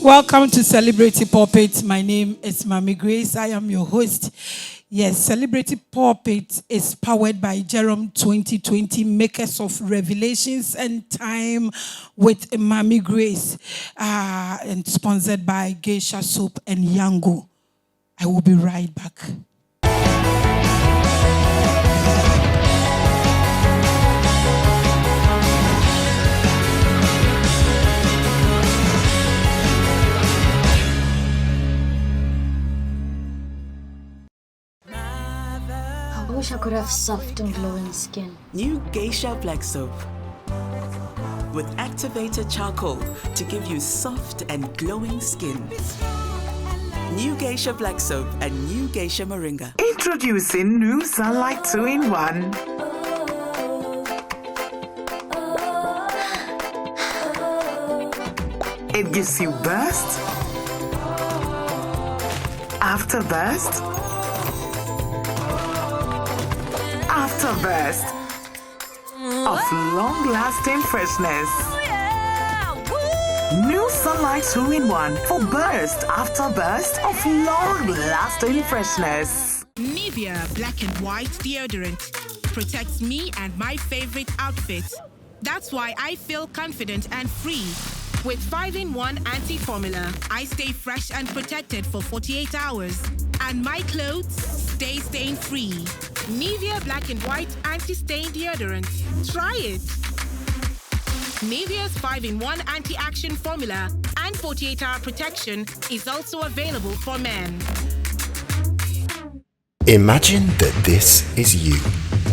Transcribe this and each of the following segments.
Welcome to Celebrity Pulpit. My name is Maame Grace. I am your host. Yes, Celebrity Pulpit is powered by Jerome 2020, makers of Revelations and Time with Maame Grace, and sponsored by Geisha Soap and Yango. I will be right back. I wish I could have soft and glowing skin. New Geisha Black Soap with activated charcoal to give you soft and glowing skin. New Geisha Black Soap and new Geisha Moringa. Introducing new Sunlight 2-in-1. It gives you burst after burst after burst of long-lasting freshness. New Sunlight 2-in-1 for burst after burst of long-lasting freshness. Nivea Black and White deodorant protects me and my favorite outfit. That's why I feel confident and free. With 5-in-1 anti-formula, I stay fresh and protected for 48 hours. And my clothes stay stain-free. Nivea Black and White anti-stain deodorant. Try it. Nivea's 5-in-1 anti-action formula and 48-hour protection is also available for men. Imagine that this is you,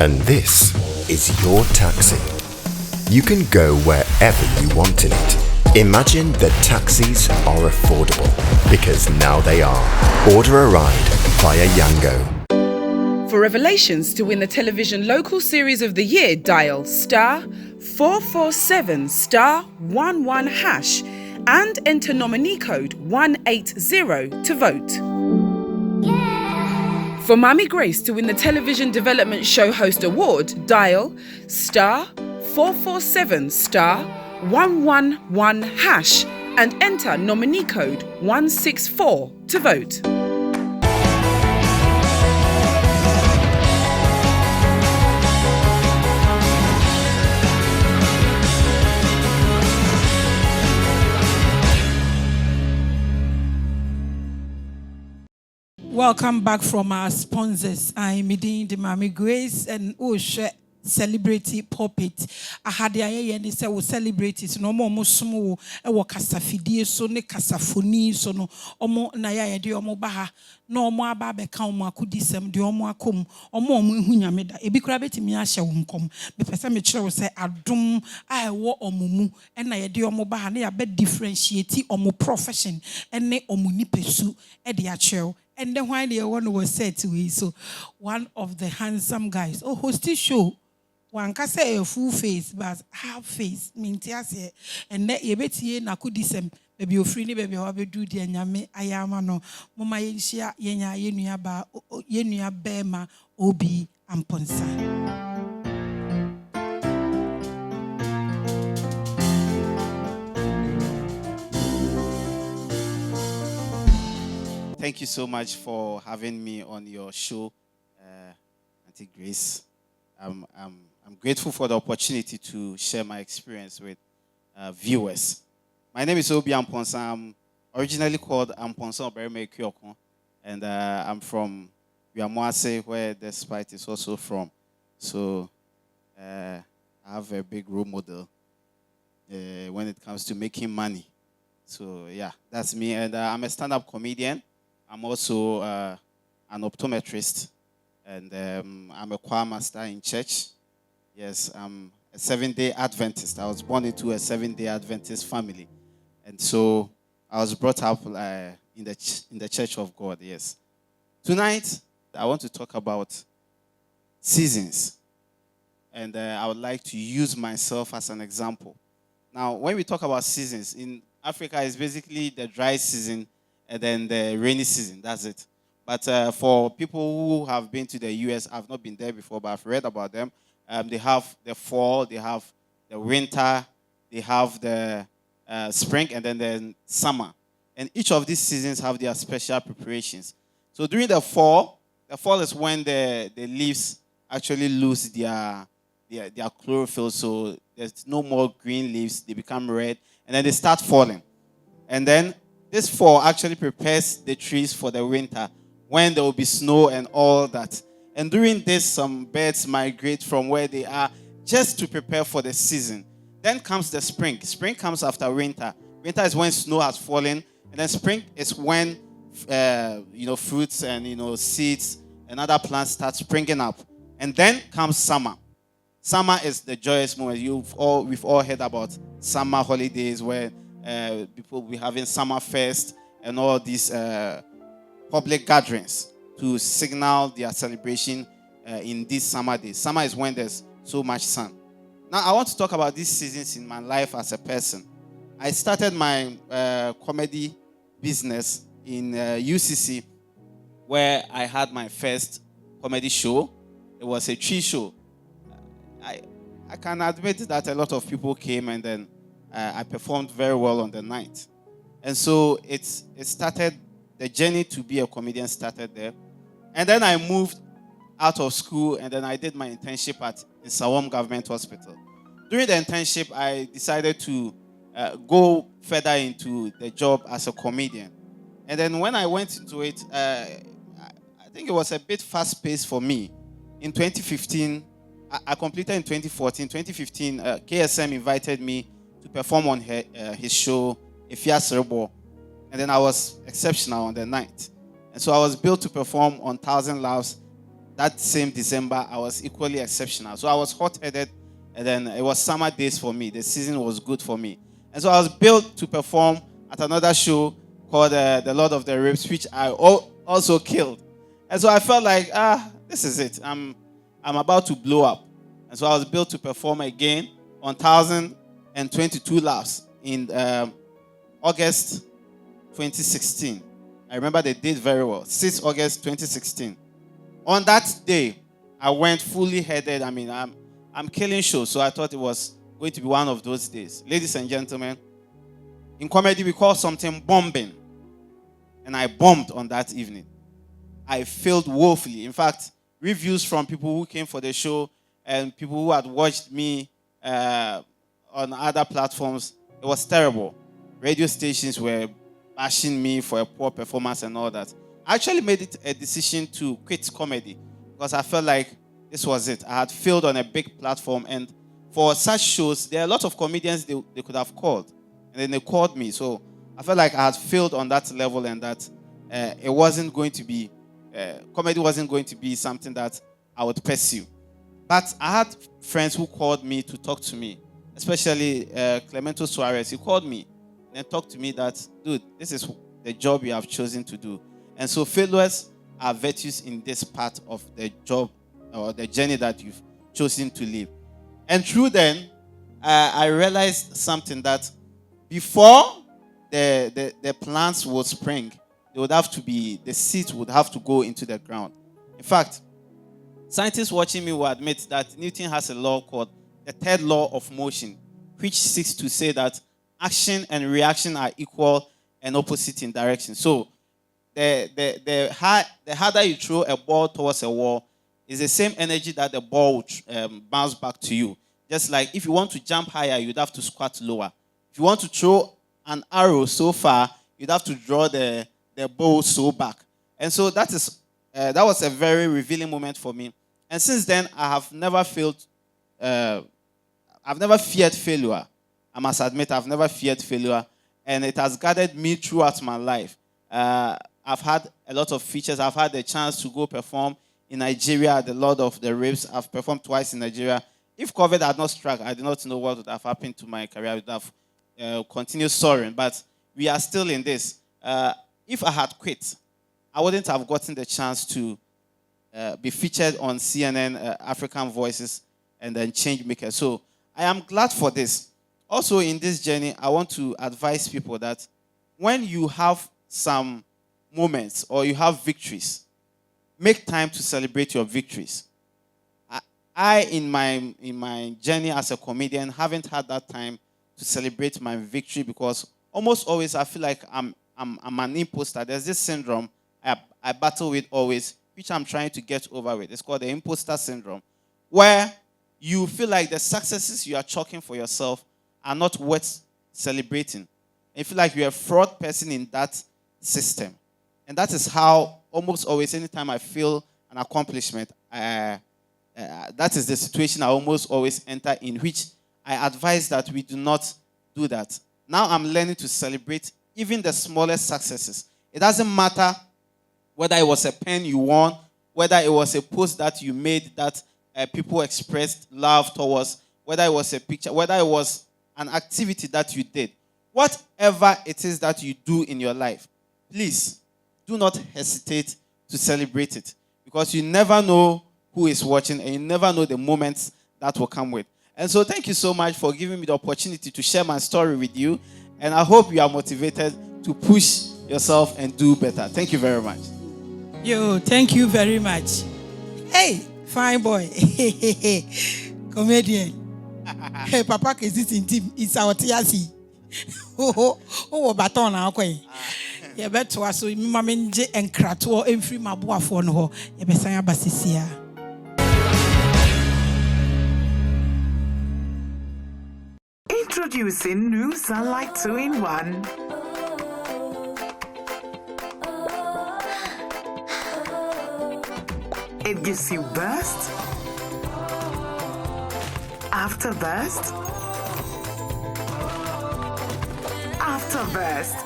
and this is your taxi. You can go wherever you want in it. Imagine that taxis are affordable, because now they are. Order a ride via Yango. For Revelations to win the television local series of the year, dial *447*11# and enter nominee code 180 to vote. For Maame Grace to win the television development show host award, dial *447*111# and enter nominee code 164 to vote. Welcome back from our sponsors. I'm Medin the Maame Grace and Celebrity Pulpit. I had the idea and say we celebrate it. No more musumu ewo kasafidie so ne kasafoni so no omo na ya de omo baha no omo aba be ka omo akudisem de omo akom omo ehu nyame da ebi kura betimi ahye wo nkom me pese me kire wo say adom a ewo omo mu e na ye de omo baha na ya be differentiate omo profession ene omo nipesu e de a kire. And then while the one was said to me, so one of the handsome guys, hosty show, one can say a full face, but half face, mintias, and that ye bet ye na kudisem, baby, you free, baby, I will do the nyame, I am no, Mama Yenshia, Yenya, Yenya Bema, Obi, Amponsah. Thank you so much for having me on your show, Auntie Grace. I'm grateful for the opportunity to share my experience with viewers. My name is Obi Amponsah. I'm originally called Amponsah Bereme Kyoko, and I'm from Uamuase, where the Spite is also from. So I have a big role model when it comes to making money. So yeah, that's me, and I'm a stand-up comedian. I'm also an optometrist, and I'm a choir master in church. Yes, I'm a Seventh-day Adventist. I was born into a Seventh-day Adventist family, and so I was brought up in the Church of God. Yes. Tonight, I want to talk about seasons, and I would like to use myself as an example. Now, when we talk about seasons in Africa, it's basically the dry season and then the rainy season. That's it. But for people who have been to the US, I've not been there before, but I've read about them. They have the fall, they have the winter, they have the spring, and then the summer. And each of these seasons have their special preparations. So during the fall is when the leaves actually lose their chlorophyll. So there's no more green leaves. They become red. And then they start falling. And then this fall actually prepares the trees for the winter, when there will be snow and all that. And during this, some birds migrate from where they are just to prepare for the season. Then comes the spring. Spring comes after winter. Winter is when snow has fallen. And then spring is when fruits and seeds and other plants start springing up. And then comes summer. Summer is the joyous moment. We've all heard about summer holidays where people will be having summer fest and all these public gatherings to signal their celebration in these summer days. Summer is when there's so much sun. Now, I want to talk about these seasons in my life as a person. I started my comedy business in UCC, where I had my first comedy show. It was a tree show. I can admit that a lot of people came, and then I performed very well on the night. And so it started, the journey to be a comedian started there. And then I moved out of school, and then I did my internship at Sawam Government Hospital. During the internship, I decided to go further into the job as a comedian. And then when I went into it, I think it was a bit fast-paced for me. In 2015, I completed in 2014. 2015, KSM invited me to perform on his show, Ifya Serbo. And then I was exceptional on the night. And so I was built to perform on 1,000 Laughs. That same December, I was equally exceptional. So I was hot-headed, and then it was summer days for me. The season was good for me. And so I was built to perform at another show called The Lord of the Ribs, which I also killed. And so I felt like, this is it. I'm about to blow up. And so I was built to perform again on 1,022 Laughs in August 2016. I remember the date very well, 6 August 2016. On that day, I went fully headed. I mean, I'm killing shows, so I thought it was going to be one of those days. Ladies and gentlemen, in comedy, we call something bombing. And I bombed on that evening. I failed woefully. In fact, reviews from people who came for the show and people who had watched me on other platforms, it was terrible. Radio stations were bashing me for a poor performance and all that. I actually made it a decision to quit comedy because I felt like this was it. I had failed on a big platform, and for such shows, there are a lot of comedians they could have called, and then they called me. So I felt like I had failed on that level, and that it wasn't going to be, comedy wasn't going to be something that I would pursue. But I had friends who called me to talk to me, especially Clemento Suarez. He called me and talked to me that, dude, this is the job you have chosen to do. And so failures are virtues in this part of the job or the journey that you've chosen to live. And through then, I realized something, that before the plants would spring, the seeds would have to go into the ground. In fact, scientists watching me will admit that Newton has a law called the third law of motion, which seeks to say that action and reaction are equal and opposite in direction. So the harder you throw a ball towards a wall is the same energy that the ball would bounce back to you. Just like if you want to jump higher, you'd have to squat lower. If you want to throw an arrow so far, you'd have to draw the bow so back. And so that was a very revealing moment for me. And since then, I have never failed. I've never feared failure. I must admit, I've never feared failure. And it has guided me throughout my life. I've had a lot of features. I've had the chance to go perform in Nigeria at the Lord of the Ribs. I've performed twice in Nigeria. If COVID had not struck, I do not know what would have happened to my career. I would have continued soaring. But we are still in this. If I had quit, I wouldn't have gotten the chance to be featured on CNN, African Voices, and then Changemakers. So I am glad for this. Also, in this journey, I want to advise people that when you have some moments or you have victories, make time to celebrate your victories. I in my journey as a comedian, haven't had that time to celebrate my victory because almost always I feel like I'm I'm an imposter. There's this syndrome I battle with always, which I'm trying to get over with. It's called the imposter syndrome, where you feel like the successes you are chalking for yourself are not worth celebrating. You feel like you're a fraud person in that system. And that is how almost always, anytime I feel an accomplishment, that is the situation I almost always enter, in which I advise that we do not do that. Now I'm learning to celebrate even the smallest successes. It doesn't matter whether it was a pen you won, whether it was a post that you made that people expressed love towards, whether it was a picture, whether it was an activity that you did. Whatever it is that you do in your life, please do not hesitate to celebrate it, because you never know who is watching, and you never know the moments that will come with. And so thank you so much for giving me the opportunity to share my story with you, and I hope you are motivated to push yourself and do better. Thank you very much. Yo, thank you very much. Hey, fine boy. Comedian. Hey, Papa is this in team. It's our TRC. Oh, baton now, okay. Yeah, better so Maminje and Krato and free my boy for no. Yeah, Besaya Basisia. Introducing new Sunlight 2-in-1. It gives you burst after burst after burst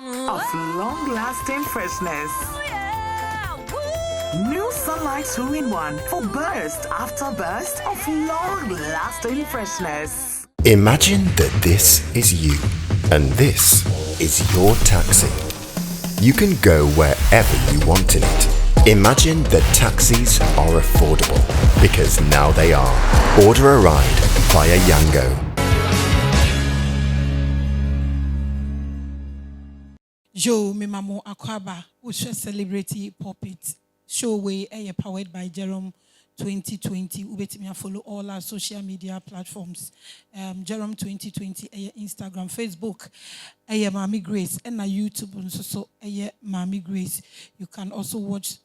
of long-lasting freshness. New Sunlight 2-in-1 for burst after burst of long-lasting freshness. Imagine that this is you, and this is your taxi. You can go wherever you want in it. Imagine that taxis are affordable, because now they are. Order a ride via Yango. Joe Mimamo Akwaba, which is celebrity pulpit show way powered by Jerome 2020. Ubetimi follow all our social media platforms. Jerome 2020, Instagram, Facebook, Maame Grace, and YouTube, and so Maame Grace. You can also watch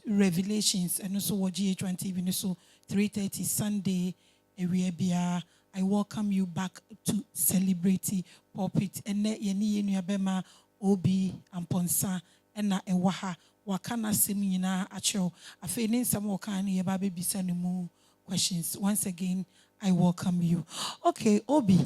Revelations and also watch GH1 TV. So 3:30 Sunday, I welcome you back to Celebrity Pulpit. And yeni bema Obi Amponsah and Ewaha. Wakana semina acho. Afenin some wakani yeba baby sanimu questions. Once again, I welcome you. Okay, Obi.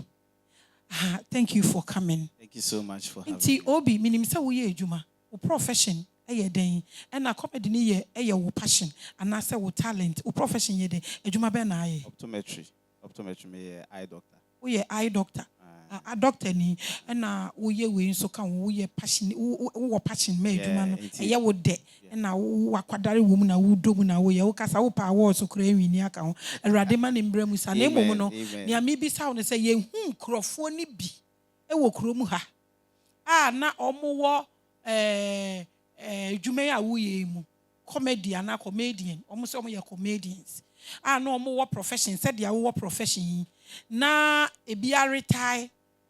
Thank you for coming. Thank you so much for having me. Obi, minimisa uye juma. O profession eye den. And a comedy ni ye wo passion. And I say wo talent. O profession ye den. Ejuma be na aye. Optometry me eye doctor. Uye eye doctor. A doctor ni na uye we nso kan uye passion wo passion me adwuma no eye wo de na wo akwadare wo mu na wo do mu na wo ye wo kasa wo pa wo so kra nwini aka ho awurade ma ne mbra mu sa na emom no ne ami bi sa wo ne se ye hu nkrofo ni bi e wo krom ha na omo wo adwuma ya wo ye mu comedian na comedian omo se omo ye comedians na omo wo profession said ya wo profession na ebia retire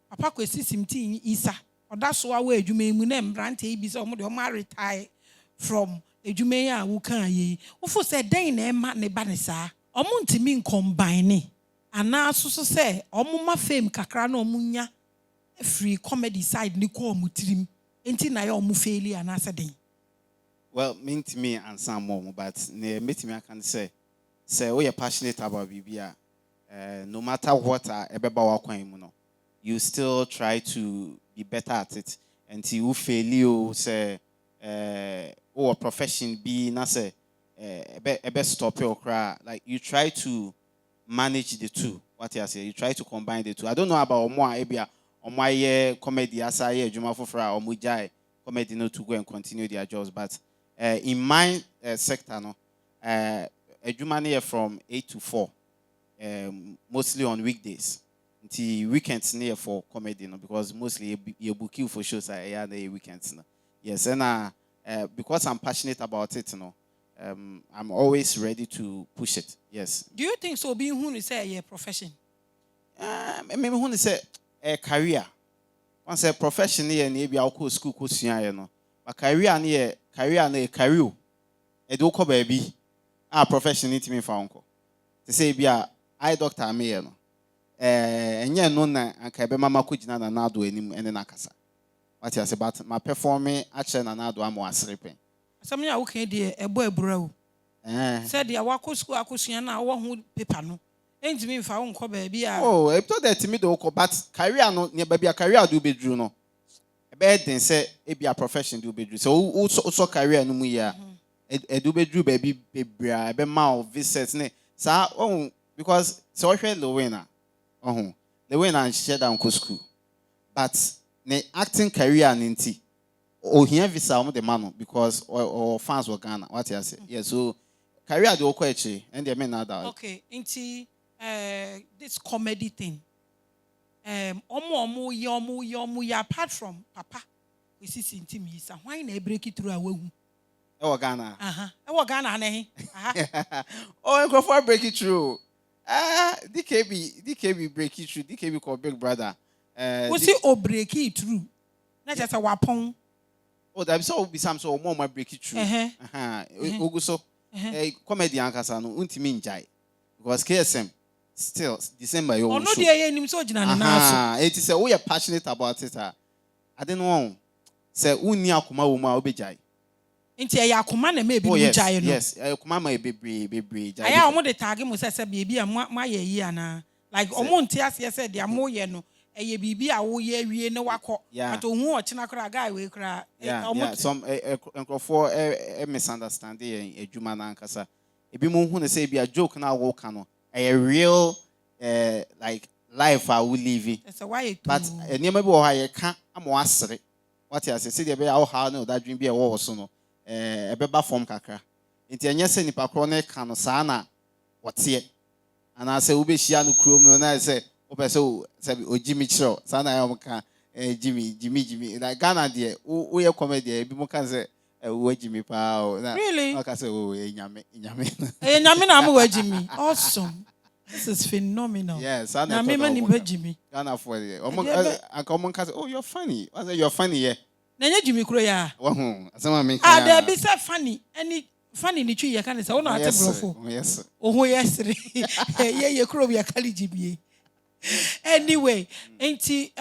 papa kwesi simti isa oda so wa adwuma mu na mbrante ibi se omo de omo retire from adwuma ya wo kan ye wo fo se den na ema ne ba ne sa omo ntimi combine ana so se omo ma fame kakra na omo nya free comedy side ni ko omo tirim enti na ya omo faili ana se den. Well, mean to me and some more, but ne meet me I can say we are passionate about BBA. No matter what you still try to be better at it until you fail. You say, profession be na say, stop your cry. Like you try to manage the two. What you say? You try to combine the two. I don't know about my comedy asaya juma fufra or mujai comedy not to go and continue their jobs, but in my sector no. Ejumani from 8 to 4, mostly on weekdays. Until weekends near for comedy, no, because mostly you book you for shows at the weekends. No. Yes, and because I'm passionate about it, no, I'm always ready to push it. Yes. Do you think so? Being who is a profession? Maybe who is a career. Once a profession here and maybe I'll school no. But career near career. A do ko baby. Our profession need me for uncle. To say be a eye doctor me no. And yeah, no na anka mama kujina na nado enim ene nakasa. What you say about my performing action na nado am wasrepen. Some ya okay dey ebo ebura o. Said ya wako school akosua na wo ho paper no. Entimi mfa wo nko ba bia. Oh, e to that me do ko but career no ne ba bia career do bedru no. E be den say e bia profession do bedru. So career no mu ya. E do bedru ba bi bebra e be ma visit ne. Sa oh because so hwe Lowena. The way I share down school. But the acting career ninti. Oh, here visa the man because or fans were Ghana. What you say? Yeah, so career do okwechi and the men are that. Okay, inti this comedy thing. Omo ya apart from papa. We see inti me sa why na break it through awu. E Ghana. E Ghana na he. Oh, go for break it through. DKB break it through. DKB called Big Brother. We see o break it through. Not just a weapon. Oh, that so be some so more my break it through. Oguso. Comedy ankasa no untimi njai. Because KSM still December you. Oh no dey enim so gina na so. It is we are passionate about it. I don't know. Say unni akoma wo ma obejai. Inti ya akoma na me bi njai no. Yes, akoma ma bebre jai. Aya omo de tag mo sese bia ma ye yi ana. Like omo nti ase say dia mo ye no. Eye bibi a wo ye wie ne wakọ. But ohun o china kra guy we kra. Some for a misunderstanding edwuma na ankasa. Ebi mo hu ne say bia joke na wo ka no. A real like life I will live. But enema bi wo ha ye ka amo asere. What you say dey be how how no that dream be e wo so no. Ebeba form kakra. Nti enye se nipa kro na ka no saa na wote. Ana se wo be hia no krom no na say o Jimmy Chiro sana ya mka Jimmy na Ghana de o ye comedy e bi mo kan say wo Jimmy pa o na really o ka say o nyame na am wo Jimmy awesome. This is phenomenal. Yes, na me mani Jimmy Ghana for the omo kan say oh you're funny. I say you're funny yeah. Na nye Jimmy kro ya wo asema me there be say funny any funny ni twi ye kan say wo na ate brofo yes oh yes ye kro ya kali Jimmy. Anyway, enti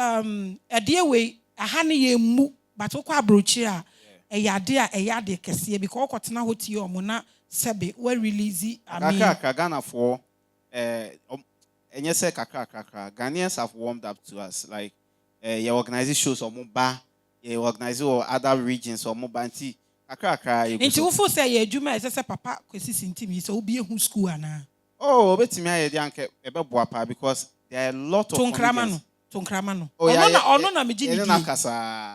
ade we aha ne ye mu but okwa abrochi a eyade kese because okotena hoti omo na sebe we release kakra Ghana for enye se kakra Ghanaians have warmed up to us like you organize shows omo ba you organize other regions omo ba nti kakra enti wo fo say ye adwuma ese papa kwesi sintimi so obi ehu school ana oh betimi aye de anke ebeboa pa because there are a lot of Tonkramano. Oh yeah. Ono na me gini.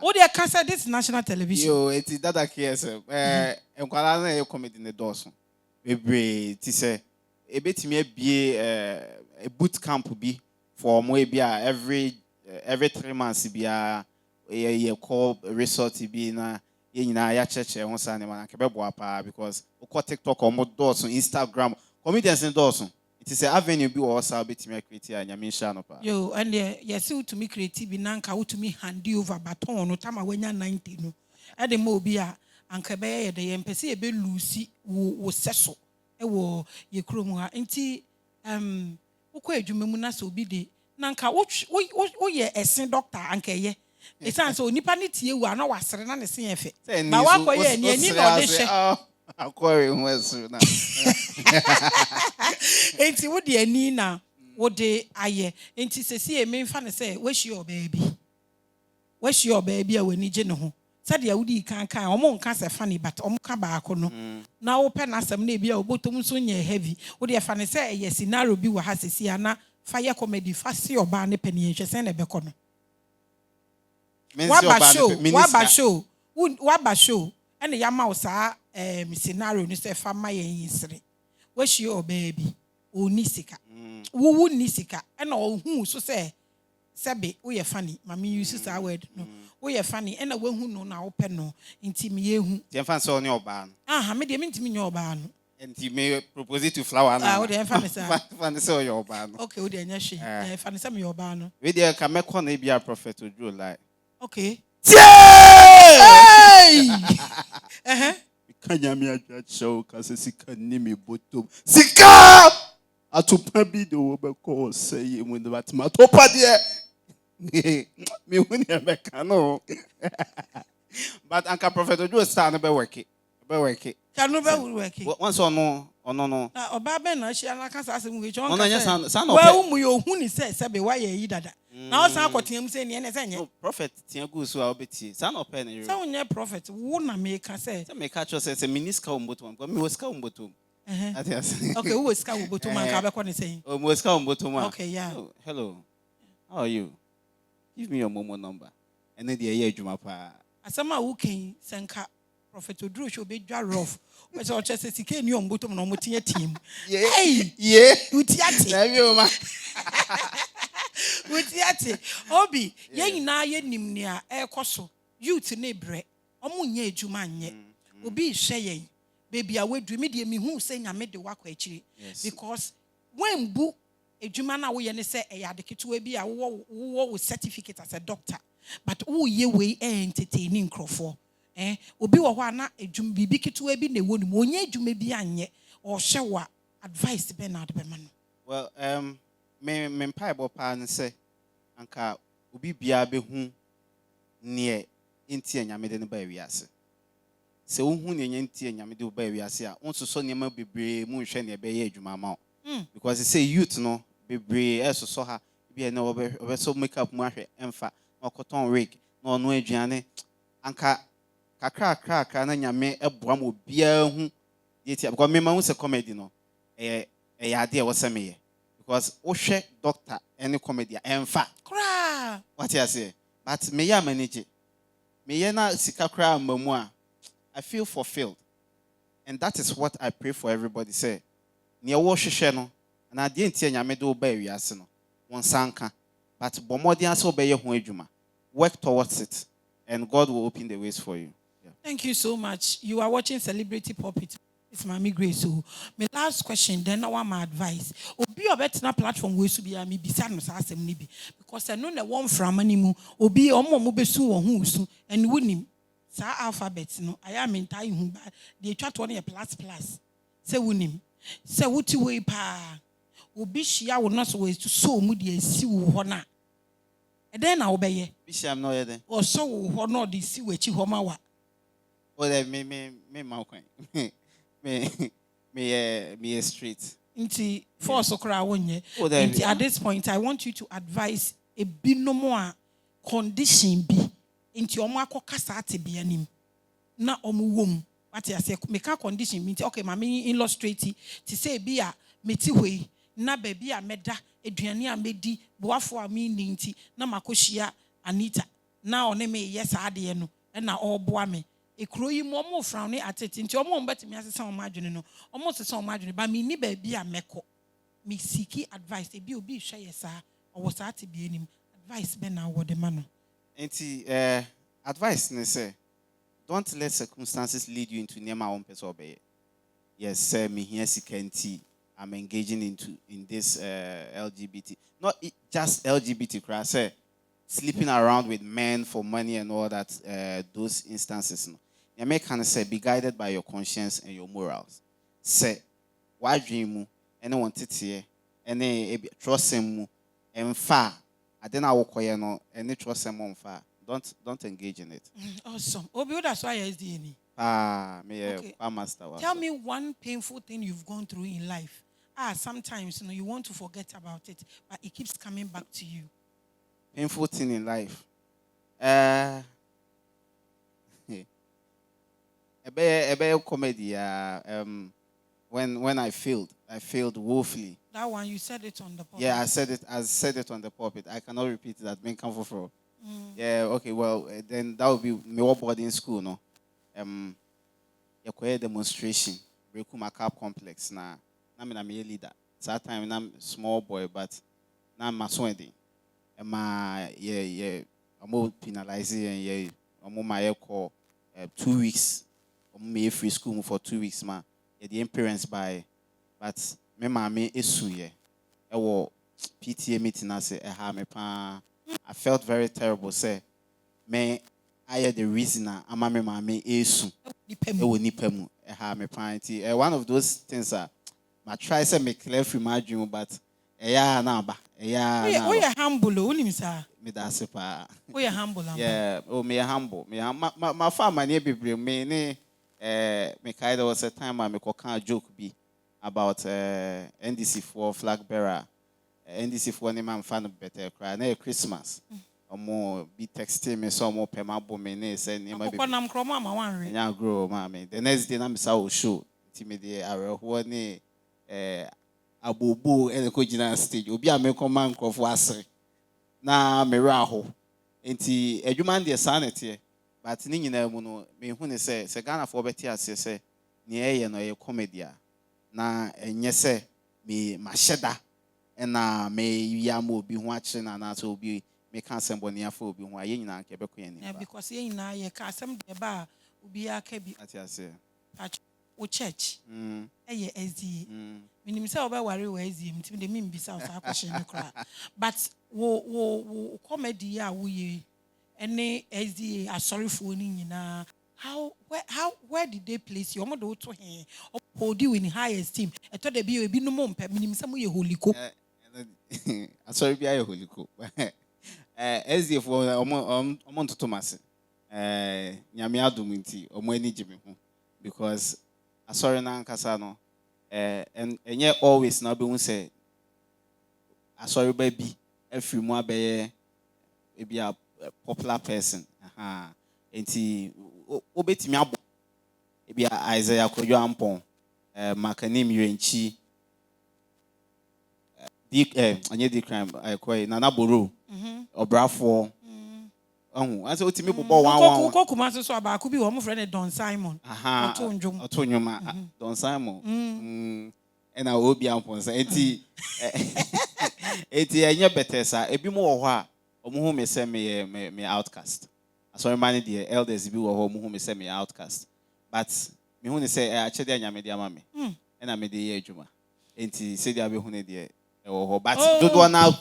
O dey kasa this national television. Yo, eti dada KSM. Enkwala na e comedy ne doso. Bebre ti say e betimi abie a boot camp bi for mo e bia every 3 months bia ye call resort bi na ye nyina ya cheche ho sa ne ma ke beboa pa because o ko TikTok o mo doso Instagram comedians ne doso. It is an avenue be also betimi create a nyame sha no pa. Yo, and yes to me create bi nanka wo to me hand over baton no tama wanya 90 no. E de mo bi a anka be ye de yempese e be lucy wo seso e wo ye krom ha. Nti wo ko adwuma mu na so bi de nanka wo ye esen doctor anka ye. E san so nipa ne tie wu ana wasere na ne sen efe. Ba wa ko ye ni na o de hye. Akwari nwesu na. Enti wo de ani na wo de aye. Enti sesi e memfa ne say we hye baby a wani gye ne ho. Said ya wudi kan omo nka se fa ne but omo ka ba ako no. Na wo pe na asem na e bia obotom so nye heavy. Wo de fa ne say ye scenario bi wo ha sesi ana fire comedy fa se oba ne pe ne hwese na be ko no. Wa ba show ene ya ma wo saa scenario ni se fa ma yen yisre we hye o baby oni sika wo ni sika ena ohun so se sebe wo ye funny mama use that word no wo ye funny ena we hu no na wo pe no nti me ye hu ye fa so ni oba no me de me ntimi nye oba no nti me propose to flower na wo de fa me sa fa ne so oba no okay wo de nya hwe fa ne sa me oba no we de ka me ko na bia prophet ojo like Okay. Hey! Kanyami ajwa show kase sika nimi botom. Sika! Atupa bi de wo be ko say mu de batma topa de. Me huni America no. But Uncle Prophet Ojo start no be work it. Be work it. Can no be work it. Once or no. Na oba be na hia na kasa asem we chon kasa. Wa umu yo hu ni se be wa ye yi dada. Na o san akoteam se ne ne se nye. Prophet tia go so a obeti. San open ni. Say unye prophet wo na me ka say. Say me catch say miniska umbotom. Because me was ka umbotom. Okay, who was ka umbotom man ka be ko ni say. Oh, was ka umbotom. Okay, yeah. Oh, hello. How are you? Give me your momo number. And then the year juma pa. Asama wo ken senka prophet Oduro show be dwa rough. We say o chese sike ni ombotom na omotie team. Hey, yeah. Utiate. Na bi o ma. Utiate. Obi, ye nyina ye nim ni a ekoso. Youth na ebre. Omo nya ejuma anye. Obi hwe yen. Baby a we me de me hu say nyame de wakọ akiri. Because when bu ejuma na wo ye ne say e yade ketewa bi a wo certificate as a doctor. But wo ye we entertaining crofo. Obi wo ho na ejum bibi ketewa bi na wonu mo nya ejuma bi anye o hye wa advice be na de be man. Well, me mpaibo pa ne say anka obi bia be hu ne enti anyame de ne ba wiase. Se wo hu ne enti anyame de ba wiase a onso so ne ma bebre mu hwe ne be ye adwuma ma. Because they say youth no bebre so ha bi na obe so make up mu ahwe emfa okoton wig na ono aduane anka kakra na nyame eboa mo bia hu yeti because me ma hu se comedy no ade e wo se me ye because wo hwe doctor any comedy emfa Kra what you say but me ya manage me ye na sika kra mamu a I feel fulfilled, and that is what I pray for everybody. Say near washisheno no na ade ntia nyame do ba wiase no won sanka but bomodian so be ye ho adwuma work towards it and God will open the ways for you. Yeah. Thank you so much. You are watching Celebrity Pulpit. It's Maame Grace. So my last question then I want my advice. Obi obetina platform we su bia me bisa no sa asem ni bi because I know na one from animu obi omo mo besu wo hu su and wonim sa alphabet no I am entai hu ba the twa to na plus say wonim say wuti we pa obi hia wo no so we so mu de asi wo ho na e den na wo be ye bi sham no ye den o so wo ho no de si wachi ho ma wa o de me ma kwan me street nti force okra wonye nti at this point I want you to advise a binomo a condition bi nti omo akokasa ate bia nim na omo wom what you say make a condition mean okay Maame illustrate to say bi a meti hoi na ba bi a meda aduane a medi boafo a me nti na makohia Anita na one me yes ade no na oboa me ekuro yi mo mo frown ne atete nti omo mbetimi asesa omo adwene no omo sesa omo adwene ba me ni ba bi a meko me seek advice e bi obi hwe yesa owo sa ate bi enim advice be na wo de ma no enti advice ne say don't let circumstances lead you into near my own person obey. Yes, sir, me here sikanti I'm engaging in this LGBT. Not just LGBT class, sleeping around with men for money and all that those instances. No. You may kind of say be guided by your conscience and your morals. Say why dream mu anyone titi any trust him and far. I then I walk no any trust him on far. Don't engage in it. Awesome. Obi, that's why SDN. Me master. Tell me one painful thing you've gone through in life. Sometimes you want to forget about it, but it keeps coming back to you. Painful thing in life. A comedy. When I failed woefully. That one you said it on the pulpit. Yeah, I said it on the pulpit. I cannot repeat that. Being comfortable. Yeah, okay, well, then that would be me boarding school, no? A demonstration, Brekuma Cap Complex. Now, I'm a leader. That time, I'm a small boy, but now I'm a swindling. I'm penalizing, I'm my call 2 weeks. I'm free school for 2 weeks, man. The parents by, but me Maame issue, PTA meeting, I say, I felt very terrible. Say, me I the reason I'm a Maame esu. Ewo nipa mu. Me party. One of those things I try to make clear from my dream, but na ba. Oh, you're humble, unim sir. Me that's it pa. Oh, you're humble. Yeah, me humble. My farmer near be me ne me kind was a time I me can joke be about NDC for flag bearer. NDC for any man fan better cry. Na Christmas. More be texting me some more pema bomene say ni ma be. Nam kroma ma wan re. Nya grow Maame. The next day na me say show. Ti me dey areho ne abobo e ko gina stage. Obi a me command crofo asre. Na me raho. Enti adwuma de sanete. But ni nyina mu no me hu ne say Ghana for beti ase say ne eye no ye comedy a. Na enye say me masheda. Na me yam obi ho akire na so obi me can send bonia for obi ho aye nyina nke beko ye ni. Because ye nyina ye ka asem de ba obi aka bi. Ati ase. O church. Eye SDA. Minim say oba ware we SDA mtim de me mbisa o sa question no kra. But wo comedy a wo ye ene SDA asorifo ni nyina. Where did they place you? Omo do to he. Hold you in high esteem. Eto de bi obi no mo mpa minim say mo ye holiko. Sorry, be a holiko. SDF omo to Thomas. Nyame adom nti omo ani gye me ho because asori na nkasa no enye always na be hu say asori ba bi afiri mu abeye e be a popular person. Enti obetimi abo e be Isaiah Kojo Ampon makanim yenchi anye di crime I Nana Boro obrafo anse otimi bobo wan ko kuma so aba ku bi wo mo friend Don Simon oto njoma Don Simon na obi Amponsah enti anye betesa ebi mo wo ho a omo hu me say me outcast sorry man the elders bi wo ho omo hu me say me outcast but me hu ne say achede anyame dia mame na me de ye adwuma enti se dia be hu ne de but dodo na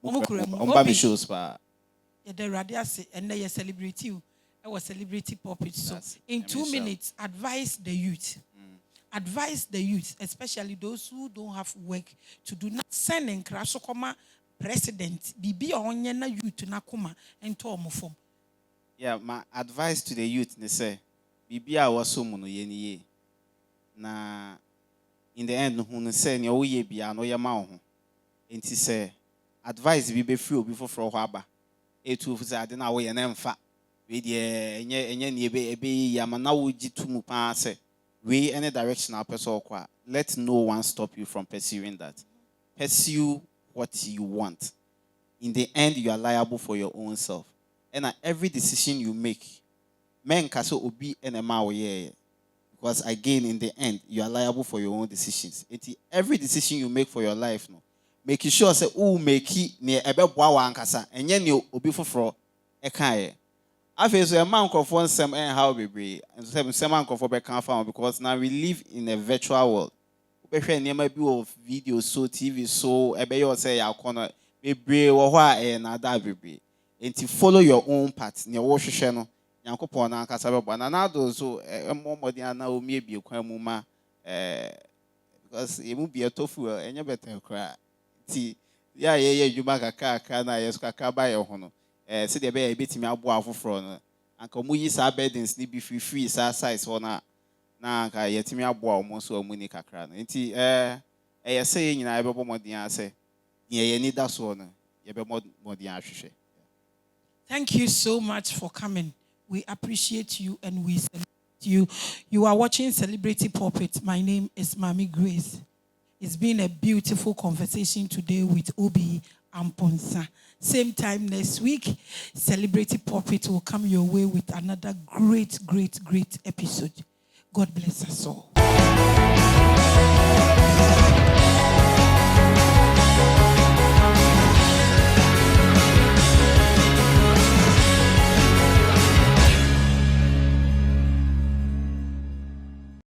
omba me shows pa the radiase and they celebrate you. I was celebrity pulpit. So in 2 minutes, advise the youth. Advise the youth, especially those who don't have work to do. Not send in crash president. Bibi onye na youth na kuma and to form. Yeah, my advice to the youth they say, Bibi a was so mono ye na in the end who say ni oye bia no ye ma ho. Enti say advice bi be free obi for haba. Etu fuza de na wo ye na mfa we de enye ne ebe ya ma na wo gitumu pa se we any direction person okwa let no one stop you from pursuing that. Pursue what you want. In the end you are liable for your own self. And every decision you make men kaso obi enema wo ye because again in the end you are liable for your own decisions. Every decision you make for your life no make sure say who make it near ebeboa wa ankasa enye ne obi foforo e kan ye afi so e man crofo nsem how bebre and so man crofo be kan fa because now we live in a virtual world we hwe niam bi of video so TV so ebe you say ya kono bebre wo ho a na da bebre enti follow your own path ne wo hwehwe no yankopon na ankasa bebo na do so momodi ana o mi ebie kwan mu ma because emu bi etofu enye better kra ti ya ye djuma kaka na yesu kaka ba ye ho no se de be ya betimi abo afoforo no anka mu yi sa burdens ni bi free sa size ho na anka yetimi abo a mo so mu ni kakra no nti ye se ye nyina ye bebo modin ase ye ni da so no ye be modin ahwehwe. Thank you so much for coming. We appreciate you and we celebrate you. You are watching Celebrity Pulpit. My name is Maame Grace. It's been a beautiful conversation today with Obi Amponsah. Same time next week, Celebrity Pulpit will come your way with another great episode. God bless us all.